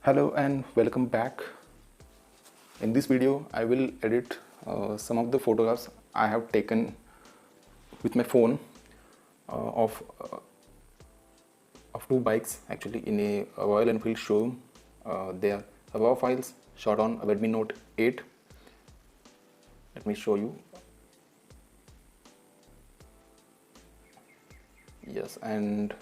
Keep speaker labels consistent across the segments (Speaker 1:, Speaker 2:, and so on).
Speaker 1: Hello and welcome back. In this video I will edit some of the photographs I have taken with my phone of two bikes actually in a Royal Enfield showroom. They are raw files shot on Redmi Note 8. Let me show you. Yes, and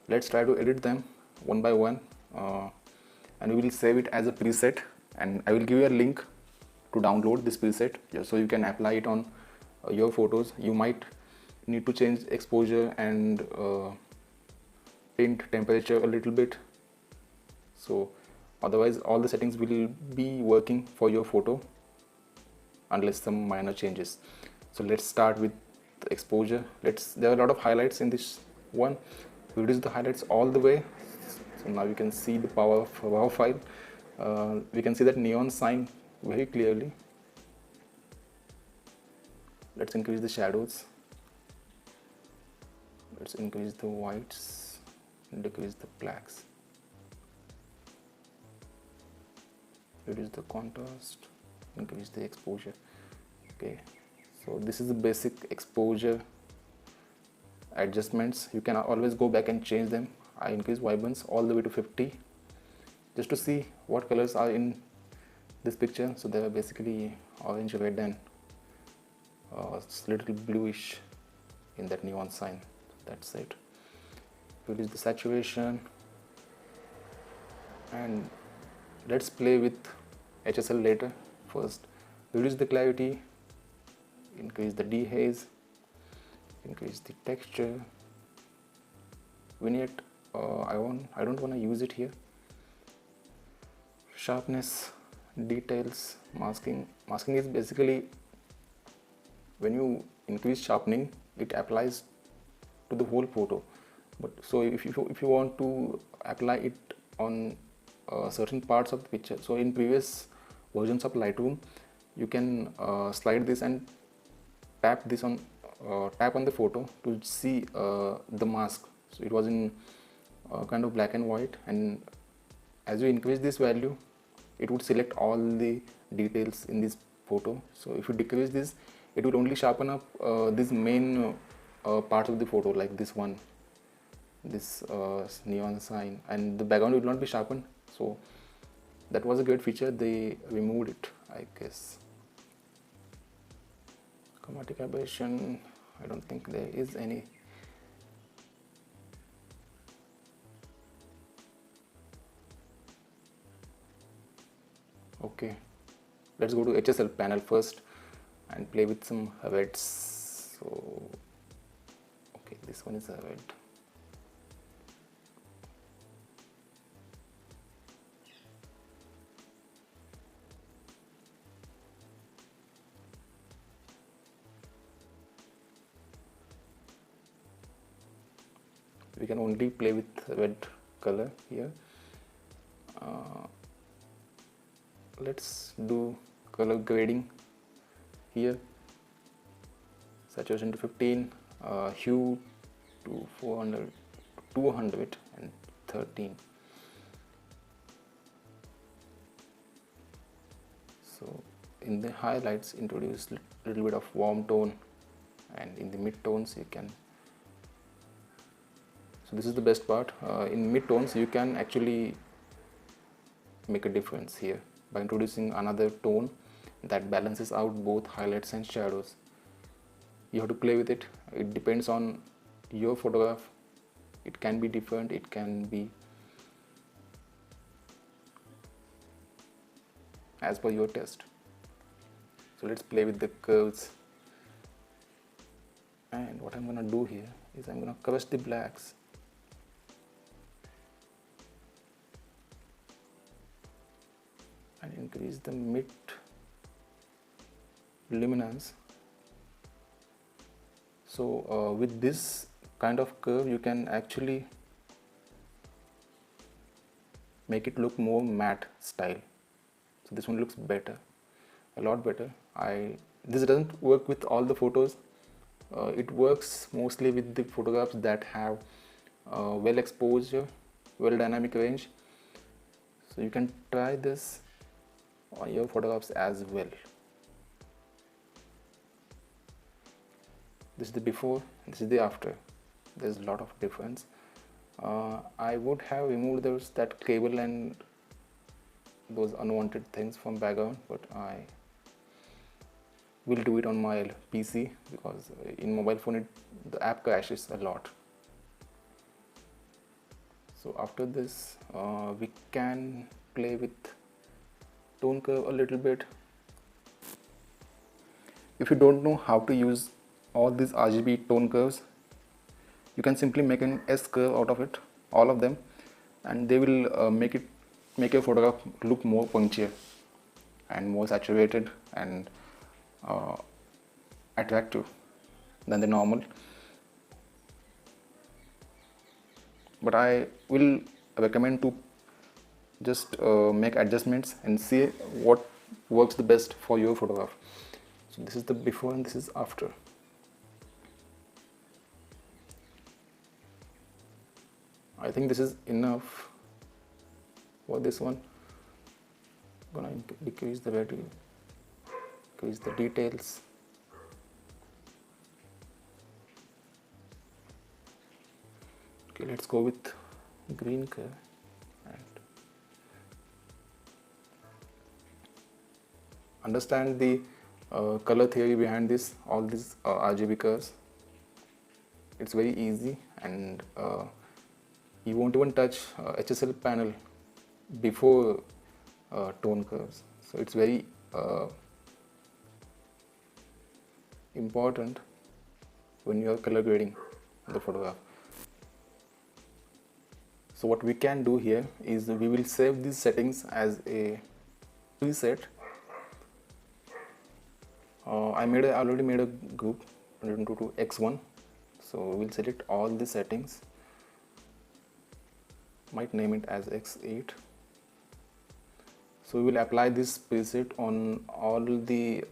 Speaker 1: let's try to edit them one by one, and we will save it as a preset, and I will give you a link to download this preset so you can apply it on your photos. You might need to change exposure and tint, temperature a little bit, so otherwise all the settings will be working for your photo unless some minor changes. So let's start with the exposure. There are a lot of highlights in this one. Reduce the highlights all the way. So now you can see the power of raw file. We can see that neon sign very clearly. Let's increase the shadows. Let's increase the whites, decrease the blacks. Reduce the contrast, increase the exposure. Okay, so this is the basic exposure adjustments. You can always go back and change them. I increase vibrance all the way to 50 just to see what colors are in this picture. So they are basically orange, red, and little bluish in that neon sign. That's it. Reduce the saturation, and let's play with HSL later. First, reduce the clarity, increase the dehaze, increase the texture. Vignette, I don't want to use it here. Sharpness, details, masking. Masking is basically when you increase sharpening, it applies to the whole photo. But so if you want to apply it on certain parts of the picture, so in previous versions of Lightroom, you can slide this and tap on the photo to see the mask. So it was in kind of black and white, and as you increase this value, it would select all the details in this photo. So if you decrease this, it will only sharpen up this main parts of the photo, like this one, this neon sign, and the background will not be sharpened. So that was a great feature. They removed it, I guess. Chromatic aberration, I don't think there is any. Okay, let's go to HSL panel first and play with some reds. So okay, this one is a red. We can only play with red color here. Let's do color grading here. Saturation to 15, hue to 400, 213. So in the highlights, introduce a little bit of warm tone, and in the mid tones you can. So this is the best part. In mid tones you can actually make a difference here by introducing another tone that balances out both highlights and shadows. You have to play with it. It depends on your photograph. It can be different, it can be as per your taste. So let's play with the curves. And what I'm gonna do here is I'm gonna crush the blacks. And increase the mid luminance. So with this kind of curve, you can actually make it look more matte style. So this one looks better, a lot better. This doesn't work with all the photos. It works mostly with the photographs that have well exposure well dynamic range. So you can try this on your photographs as well. This is the before, this is the after. There's a lot of difference. I would have removed that cable and those unwanted things from background, but I will do it on my PC because in mobile phone the app crashes a lot. So after this we can play with tone curve a little bit. If you don't know how to use all these RGB tone curves, you can simply make an S curve out of it, all of them, and they will make your photograph look more punchy and more saturated and attractive than the normal. But I will recommend to just make adjustments and see what works the best for your photograph. So this is the before and this is after. I think this is enough for this one. I'm gonna decrease the value, increase the details. Okay, let's go with green color and understand the color theory behind this, all these RGB curves. It's very easy, and you won't even touch HSL panel before tone curves. So it's very important when you are color grading the photograph. So what we can do here is we will save these settings as a preset. I already made a group 122x1, so we'll select all the settings. Might name it as x8. So we will apply this preset on all the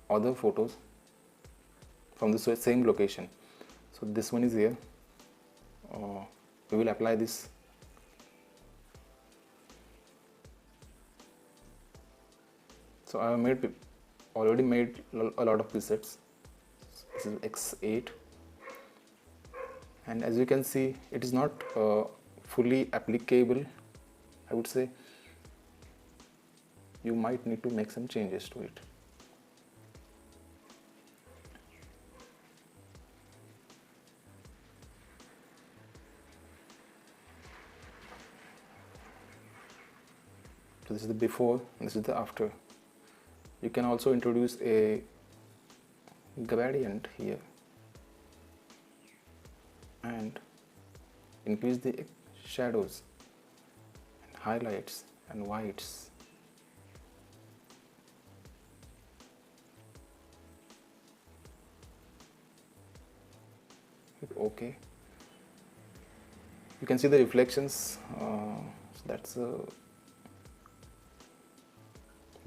Speaker 1: other photos from the same location. So this one is here. We will apply this. So I have already made a lot of presets. This is x8, and as you can see, it is not fully applicable. I would say you might need to make some changes to it. So this is the before, and this is the after. You can also introduce a gradient here and increase the shadows and highlights and whites. Hit OK. You can see the reflections. So that's a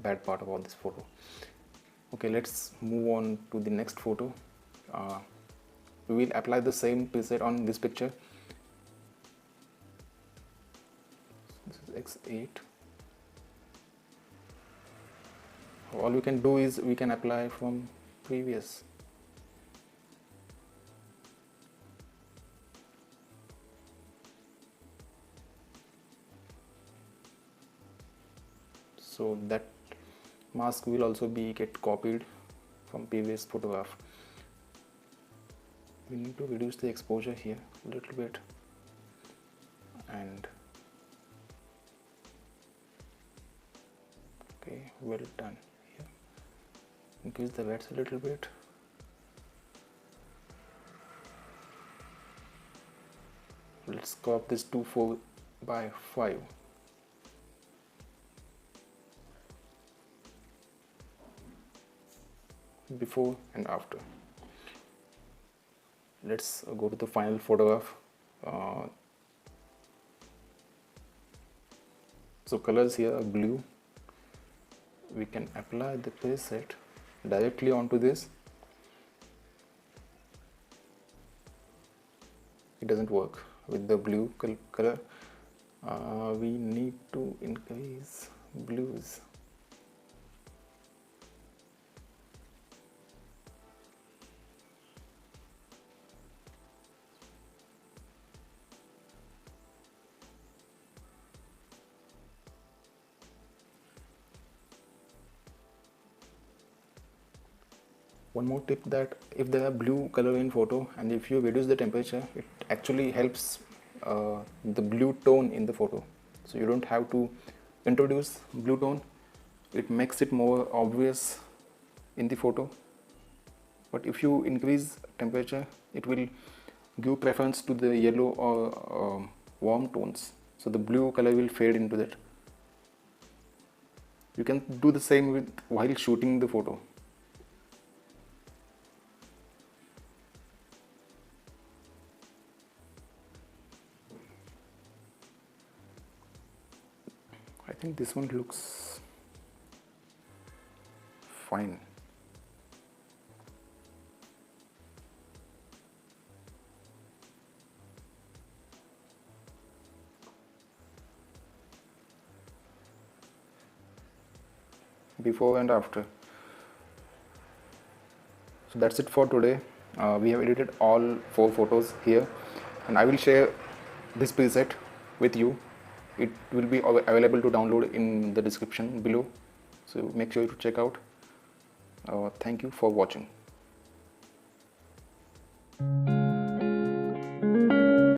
Speaker 1: bad part about this photo. Okay, let's move on to the next photo. We will apply the same preset on this picture. This is x8. All we can do is we can apply from previous. So that mask will also get copied from previous photograph. We need to reduce the exposure here a little bit, and okay, well done here. Increase the reds a little bit. Let's crop this to 4:5. Before and after. Let's go to the final photograph. So colors here are blue. We can apply the preset directly onto this. It doesn't work with the blue color. We need to increase blues. One more tip, that if there are blue color in photo and if you reduce the temperature, it actually helps the blue tone in the photo. So you don't have to introduce blue tone. It makes it more obvious in the photo. But if you increase temperature, it will give preference to the yellow or warm tones. So the blue color will fade into that. You can do the same with while shooting the photo. I think this one looks fine. Before and after. So that's it for today. We have edited all 4 photos here, and I will share this preset with you. It will be available to download in the description below, so make sure to check out. Thank you for watching.